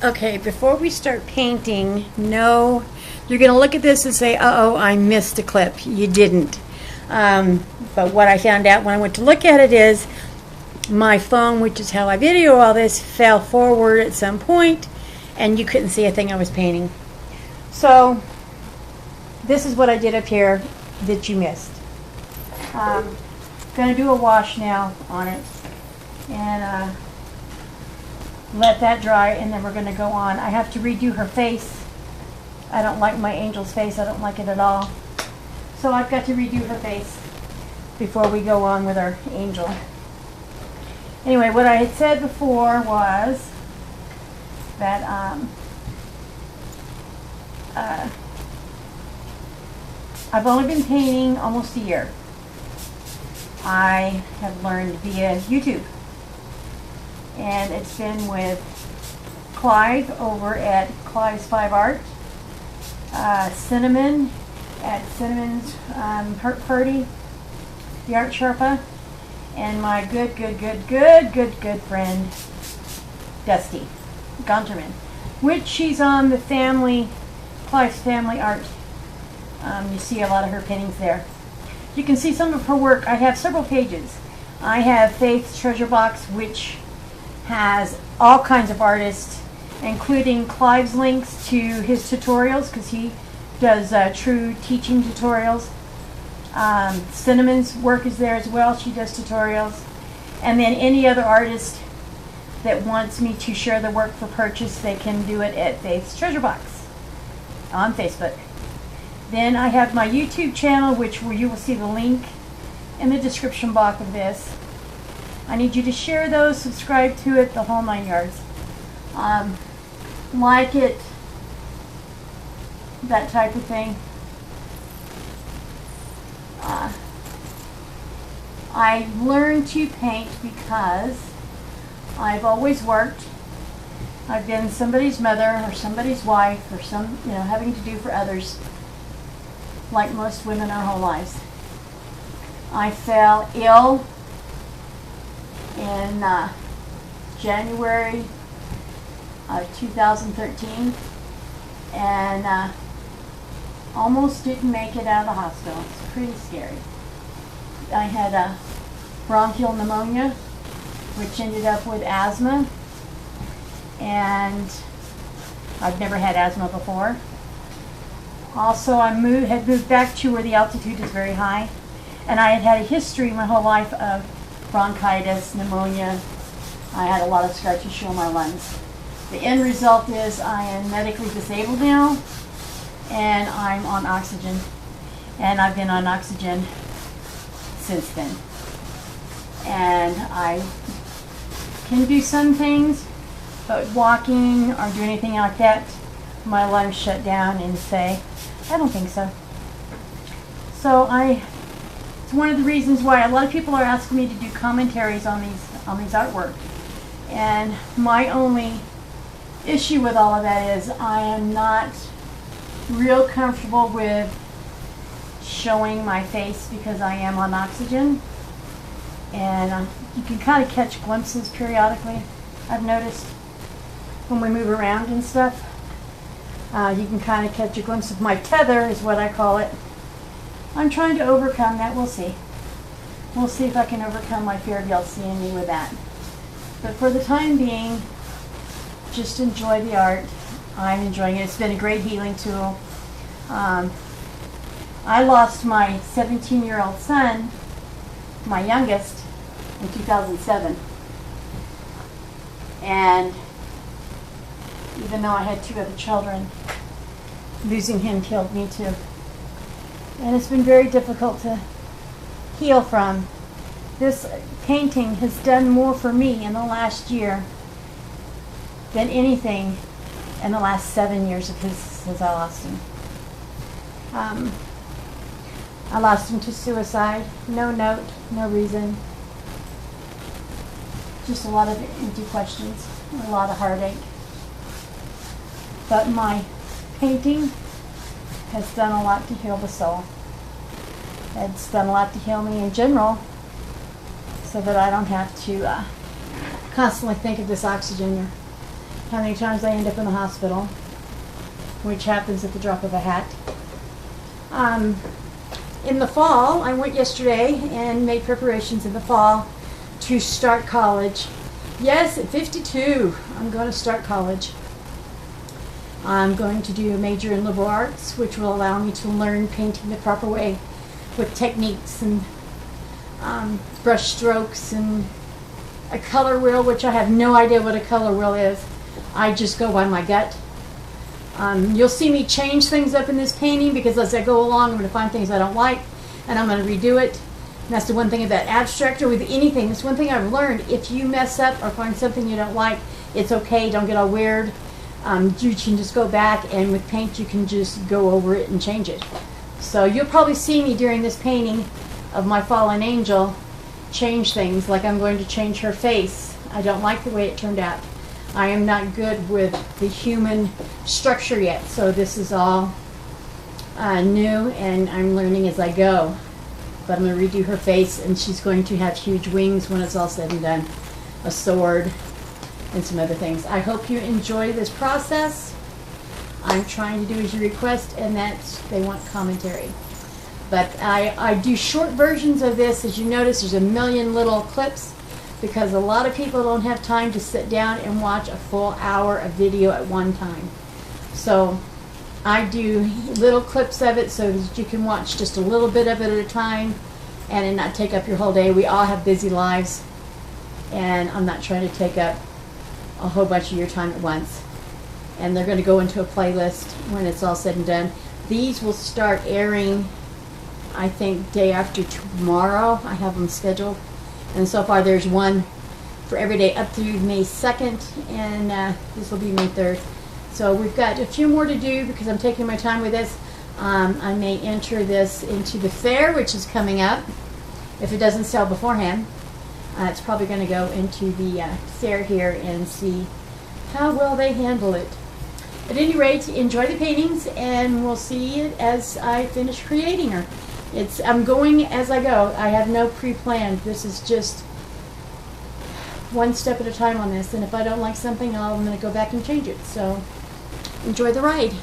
Okay, before we start painting, no, you're going to look at this and say, uh-oh, I missed a clip. You didn't. But what I found out when I went to look at it is my phone, which is how I video all this, fell forward at some point, and you couldn't see a thing I was painting. So this is what I did up here that you missed. Going to do a wash now on it, and let that dry, and then we're going to go on. I have to redo her face. I don't like my angel's face. I don't like it at all. So I've got to redo her face before we go on with our angel. Anyway, what I had said before was that I've only been painting almost a year. I have learned via YouTube. And it's been with Clive over at Clive's 5 Art, Cinnamon at Cinnamon's Purdy, the Art Sherpa, and my good friend Dusty Gunterman, which she's on the family, Clive's Family Art. You see a lot of her paintings there. You can see some of her work. I have several pages. I have Faith's Treasure Box, which has all kinds of artists, including Clive's links to his tutorials, because he does true teaching tutorials. Cinnamon's work is there as well. She does tutorials. And then any other artist that wants me to share the work for purchase, they can do it at Faith's Treasure Box on Facebook. Then I have my YouTube channel, which you will see the link in the description box of this. I need you to share those, subscribe to it, the whole 9 yards. Like it, that type of thing. I learned to paint because I've always worked. I've been somebody's mother or somebody's wife or having to do for others, like most women our whole lives. I fell ill in January of 2013 and almost didn't make it out of the hospital. It's pretty scary. I had a bronchial pneumonia, which ended up with asthma, and I've never had asthma before. Also, I had moved back to where the altitude is very high, and I had had a history my whole life of bronchitis, pneumonia. I had a lot of scar tissue on my lungs. The end result is I am medically disabled now, and I'm on oxygen. And I've been on oxygen since then. And I can do some things, but walking or do anything like that, my lungs shut down and say, I don't think so. So it's one of the reasons why a lot of people are asking me to do commentaries on these artwork. And my only issue with all of that is I am not real comfortable with showing my face because I am on oxygen. And you can kind of catch glimpses periodically, I've noticed, when we move around and stuff. You can kind of catch a glimpse of my tether, is what I call it. I'm trying to overcome that. We'll see. We'll see if I can overcome my fear of y'all seeing me with that. But for the time being, just enjoy the art. I'm enjoying it. It's been a great healing tool. I lost my 17-year-old son, my youngest, in 2007. And even though I had 2 other children, losing him killed me too. And it's been very difficult to heal from. This painting has done more for me in the last year than anything in the last 7 years of his since I lost him. I lost him to suicide. No note, no reason. Just a lot of empty questions, a lot of heartache. But my painting has done a lot to heal the soul. It's done a lot to heal me in general, so that I don't have to constantly think of this oxygen how many times I end up in the hospital, which happens at the drop of a hat. In the fall, I went yesterday and made preparations in the fall to start college. Yes, at 52, I'm going to start college. I'm going to do a major in liberal arts, which will allow me to learn painting the proper way with techniques and brush strokes and a color wheel, which I have no idea what a color wheel is. I just go by my gut. You'll see me change things up in this painting because as I go along, I'm going to find things I don't like and I'm going to redo it. And that's the one thing about abstract or with anything. It's one thing I've learned. If you mess up or find something you don't like, it's okay. Don't get all weird. You can just go back, and with paint you can just go over it and change it. So you'll probably see me during this painting of my fallen angel change things, like I'm going to change her face. I don't like the way it turned out. I am not good with the human structure yet, so this is all new and I'm learning as I go. But I'm going to redo her face, and she's going to have huge wings when it's all said and done, a sword, and some other things. I hope you enjoy this process. I'm trying to do as you request, and that's, they want commentary. But I do short versions of this. As you notice, there's a million little clips because a lot of people don't have time to sit down and watch a full hour of video at one time. So I do little clips of it so that you can watch just a little bit of it at a time and it not take up your whole day. We all have busy lives, and I'm not trying to take up a whole bunch of your time at once. And they're going to go into a playlist when it's all said and done. These will start airing, I think, day after tomorrow. I have them scheduled. And so far there's one for every day up through May 2nd, and this will be May 3rd. So we've got a few more to do because I'm taking my time with this. I may enter this into the fair, which is coming up. If it doesn't sell beforehand, it's probably going to go into the fair here and see how well they handle it. At any rate, enjoy the paintings, and we'll see it as I finish creating her. I'm going as I go. I have no pre-planned. This is just one step at a time on this, and if I don't like something, I'm going to go back and change it. So enjoy the ride.